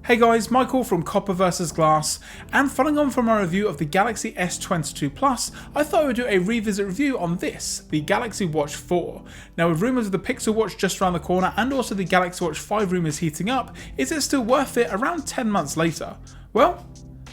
Hey guys, Michael from Copper vs Glass, and following on from our review of the Galaxy S22 Plus, I thought I would do a revisit review on this, the Galaxy Watch 4. Now with rumours of the Pixel Watch just around the corner and also the Galaxy Watch 5 rumours heating up, is it still worth it around 10 months later? Well,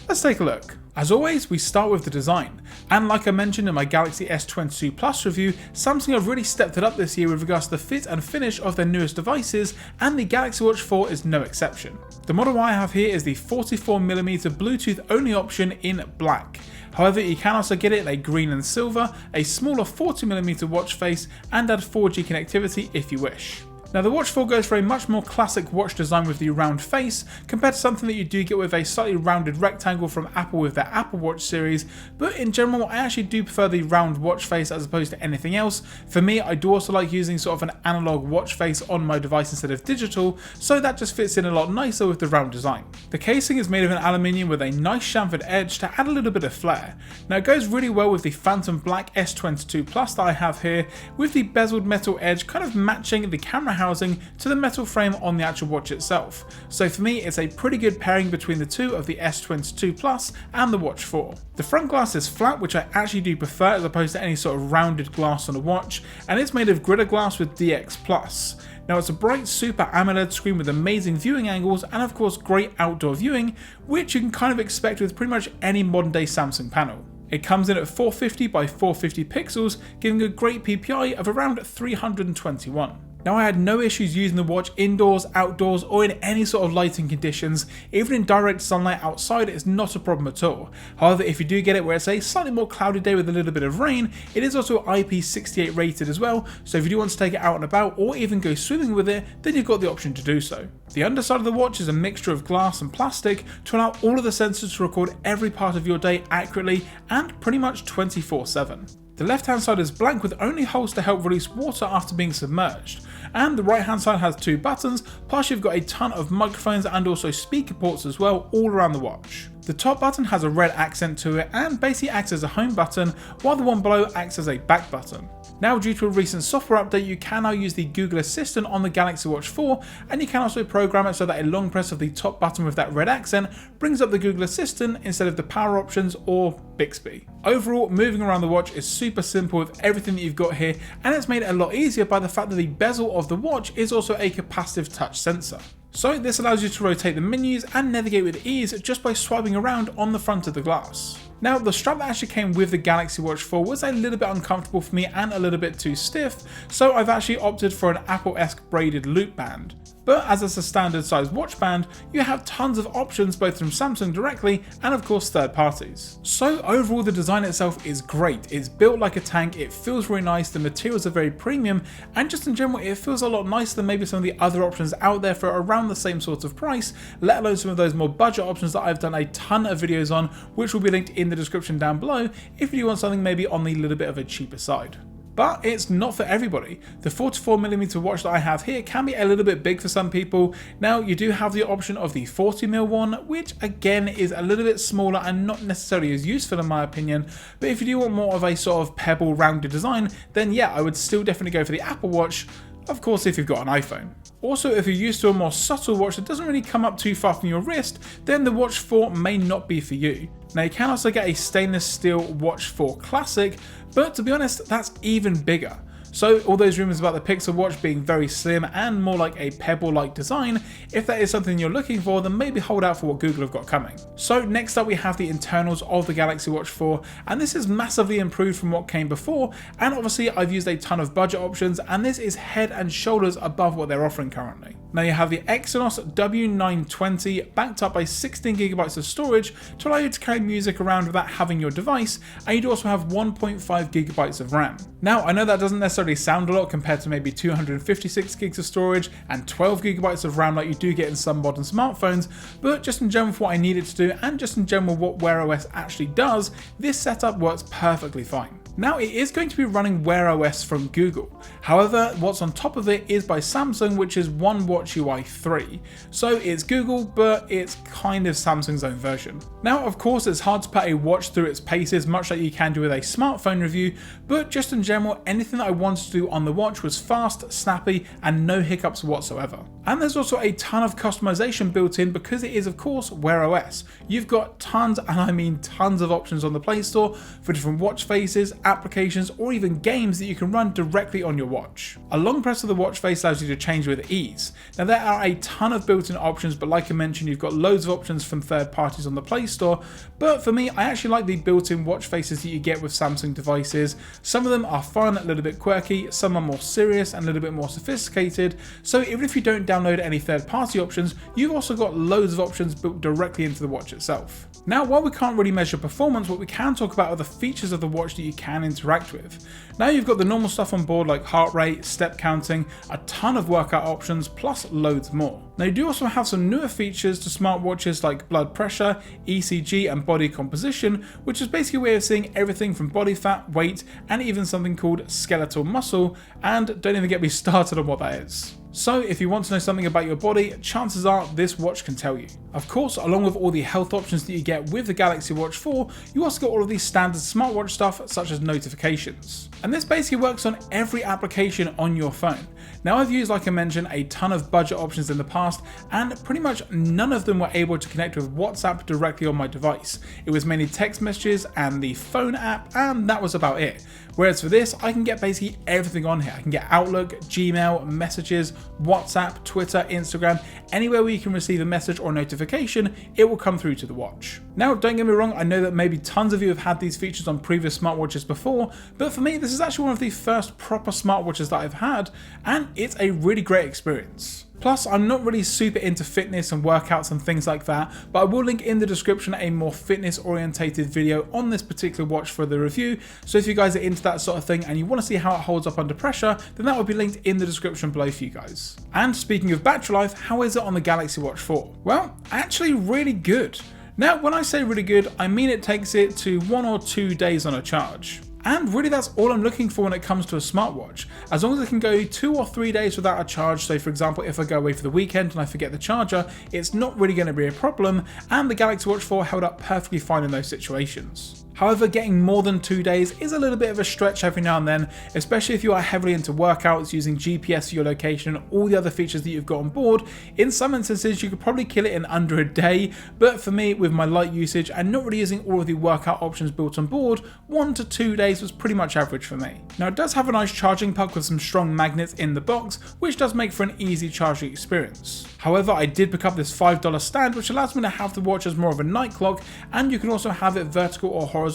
let's take a look. As always, we start with the design, and like I mentioned in my Galaxy S22 Plus review, Samsung have really stepped it up this year with regards to the fit and finish of their newest devices, and the Galaxy Watch 4 is no exception. The model I have here is the 44mm Bluetooth only option in black. However, you can also get it in a green and silver, a smaller 40mm watch face, and add 4G connectivity if you wish. Now the Watch 4 goes for a much more classic watch design with the round face, compared to something that you do get with a slightly rounded rectangle from Apple with their Apple Watch series, but in general I actually do prefer the round watch face as opposed to anything else. For me, I do also like using sort of an analog watch face on my device instead of digital, so that just fits in a lot nicer with the round design. The casing is made of an aluminium with a nice chamfered edge to add a little bit of flair. Now it goes really well with the Phantom Black S22 Plus that I have here, with the bezeled metal edge kind of matching the camera housing to the metal frame on the actual watch itself. So for me, it's a pretty good pairing between the two of the S22 Plus and the Watch 4. The front glass is flat, which I actually do prefer as opposed to any sort of rounded glass on a watch, and it's made of Griddle glass with DX Plus. Now it's a bright Super AMOLED screen with amazing viewing angles and of course great outdoor viewing, which you can kind of expect with pretty much any modern day Samsung panel. It comes in at 450 by 450 pixels, giving a great PPI of around 321. Now I had no issues using the watch indoors, outdoors, or in any sort of lighting conditions. Even in direct sunlight outside, it's not a problem at all. However, if you do get it where it's a slightly more cloudy day with a little bit of rain, it is also IP68 rated as well, so if you do want to take it out and about or even go swimming with it, then you've got the option to do so. The underside of the watch is a mixture of glass and plastic to allow all of the sensors to record every part of your day accurately and pretty much 24/7. The left hand side is blank with only holes to help release water after being submerged, and the right hand side has two buttons, plus you've got a ton of microphones and also speaker ports as well all around the watch. The top button has a red accent to it and basically acts as a home button, while the one below acts as a back button. Now due to a recent software update, you can now use the Google Assistant on the Galaxy Watch 4, and you can also program it so that a long press of the top button with that red accent brings up the Google Assistant instead of the power options or Bixby. Overall, moving around the watch is super simple with everything that you've got here, and it's made it a lot easier by the fact that the bezel of the watch is also a capacitive touch sensor. So this allows you to rotate the menus and navigate with ease just by swiping around on the front of the glass. Now the strap that actually came with the Galaxy Watch 4 was a little bit uncomfortable for me and a little bit too stiff, so I've actually opted for an Apple-esque braided loop band. But as it's a standard size watch band, you have tons of options both from Samsung directly and of course third parties. So overall the design itself is great, it's built like a tank, it feels really nice, the materials are very premium, and just in general it feels a lot nicer than maybe some of the other options out there for around the same sort of price, let alone some of those more budget options that I've done a ton of videos on, which will be linked in the description down below if you want something maybe on the little bit of a cheaper side. But it's not for everybody. The 44mm watch that I have here can be a little bit big for some people. Now you do have the option of the 40mm one, which again is a little bit smaller and not necessarily as useful in my opinion, but if you do want more of a sort of pebble rounded design, then yeah, I would still definitely go for the Apple Watch, of course if you've got an iPhone. Also, if you're used to a more subtle watch that doesn't really come up too far from your wrist, then the Watch 4 may not be for you. Now you can also get a stainless steel Watch 4 Classic, but to be honest, that's even bigger. So all those rumours about the Pixel Watch being very slim and more like a pebble-like design, if that is something you're looking for, then maybe hold out for what Google have got coming. So next up we have the internals of the Galaxy Watch 4, and this is massively improved from what came before, and obviously I've used a ton of budget options, and this is head and shoulders above what they're offering currently. Now you have the Exynos W920 backed up by 16GB of storage to allow you to carry music around without having your device, and you do also have 1.5GB of RAM. Now I know that doesn't necessarily sound a lot compared to maybe 256GB of storage and 12GB of RAM like you do get in some modern smartphones, but just in general for what I need it to do and just in general what Wear OS actually does, this setup works perfectly fine. Now it is going to be running Wear OS from Google, however what's on top of it is by Samsung, which is One Watch UI 3, so it's Google but it's kind of Samsung's own version. Now of course it's hard to put a watch through its paces much like you can do with a smartphone review, but just in general anything that I wanted to do on the watch was fast, snappy and no hiccups whatsoever. And there's also a ton of customization built in because it is of course Wear OS. You've got tons, and I mean tons, of options on the Play Store for different watch faces, applications, or even games that you can run directly on your watch. A long press of the watch face allows you to change with ease. Now there are a ton of built-in options, but like I mentioned, you've got loads of options from third parties on the Play Store, but for me I actually like the built-in watch faces that you get with Samsung devices. Some of them are fun, a little bit quirky, some are more serious and a little bit more sophisticated, so even if you don't download any third-party options, you've also got loads of options built directly into the watch itself. Now, while we can't really measure performance, what we can talk about are the features of the watch that you can interact with. Now you've got the normal stuff on board like heart rate, step counting, a ton of workout options, plus loads more. Now you do also have some newer features to smartwatches like blood pressure, ECG and body composition, which is basically a way of seeing everything from body fat, weight, and even something called skeletal muscle, and don't even get me started on what that is. So if you want to know something about your body, chances are this watch can tell you. Of course, along with all the health options that you get with the Galaxy Watch 4, you also got all of these standard smartwatch stuff such as notifications. And this basically works on every application on your phone. Now I've used, like I mentioned, a ton of budget options in the past, and pretty much none of them were able to connect with WhatsApp directly on my device. It was mainly text messages and the phone app, and that was about it. Whereas for this, I can get basically everything on here. I can get Outlook, Gmail, messages, WhatsApp, Twitter, Instagram, anywhere where you can receive a message or notification, it will come through to the watch. Now, don't get me wrong, I know that maybe tons of you have had these features on previous smartwatches before, but for me, this is actually one of the first proper smartwatches that I've had, and it's a really great experience. Plus, I'm not really super into fitness and workouts and things like that, but I will link in the description a more fitness orientated video on this particular watch for the review, so if you guys are into that sort of thing and you want to see how it holds up under pressure, then that will be linked in the description below for you guys. And speaking of battery life, how is it on the Galaxy Watch 4? Well, actually really good. Now, when I say really good, I mean it takes it to 1 or 2 days on a charge. And really that's all I'm looking for when it comes to a smartwatch. As long as it can go 2 or 3 days without a charge, so for example if I go away for the weekend and I forget the charger, it's not really going to be a problem, and the Galaxy Watch 4 held up perfectly fine in those situations. However, getting more than 2 days is a little bit of a stretch every now and then, especially if you are heavily into workouts, using GPS for your location and all the other features that you've got on board. In some instances, you could probably kill it in under a day, but for me, with my light usage and not really using all of the workout options built on board, 1 to 2 days was pretty much average for me. Now, it does have a nice charging puck with some strong magnets in the box, which does make for an easy charging experience. However, I did pick up this $5 stand, which allows me to have the watch as more of a night clock, and you can also have it vertical or horizontal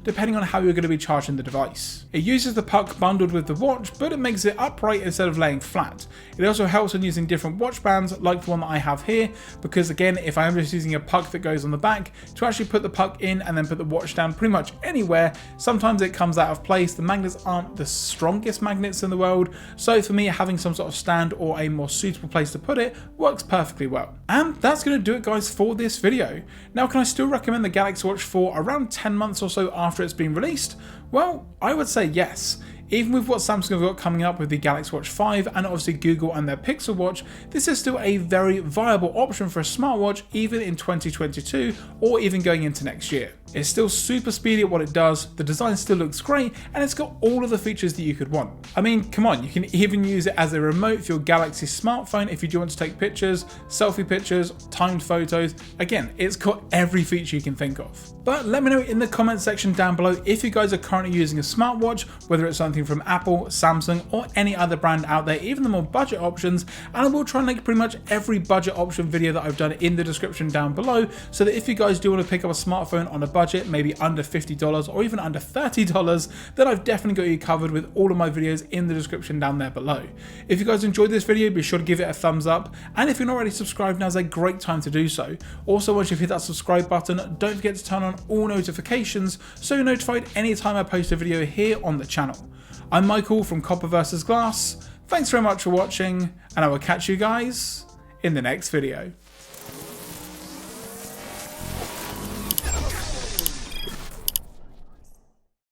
depending on how you're going to be charging the device. It uses the puck bundled with the watch, but it makes it upright instead of laying flat. It also helps when using different watch bands like the one that I have here, because again, if I am just using a puck that goes on the back, to actually put the puck in and then put the watch down pretty much anywhere, sometimes it comes out of place. The magnets aren't the strongest magnets in the world, so for me, having some sort of stand or a more suitable place to put it works perfectly well. And that's going to do it, guys, for this video. Now, can I still recommend the Galaxy Watch 4 around 10 months or so after it's been released? Well, I would say yes. Even with what Samsung have got coming up with the Galaxy Watch 5 and obviously Google and their Pixel Watch, this is still a very viable option for a smartwatch even in 2022 or even going into next year. It's still super speedy at what it does, the design still looks great, and it's got all of the features that you could want. I mean, come on, you can even use it as a remote for your Galaxy smartphone if you do want to take pictures, selfie pictures, timed photos. Again, it's got every feature you can think of. But let me know in the comment section down below if you guys are currently using a smartwatch, whether it's something from Apple, Samsung, or any other brand out there, even the more budget options, and I will try and link pretty much every budget option video that I've done in the description down below, so that if you guys do want to pick up a smartphone on a budget, maybe under $50 or even under $30, then I've definitely got you covered with all of my videos in the description down there below. If you guys enjoyed this video, be sure to give it a thumbs up, and if you're not already subscribed, now's a great time to do so. Also, once you've hit that subscribe button, don't forget to turn on all notifications so you're notified anytime I post a video here on the channel. I'm Michael from Copper vs Glass. Thanks very much for watching, and I will catch you guys in the next video.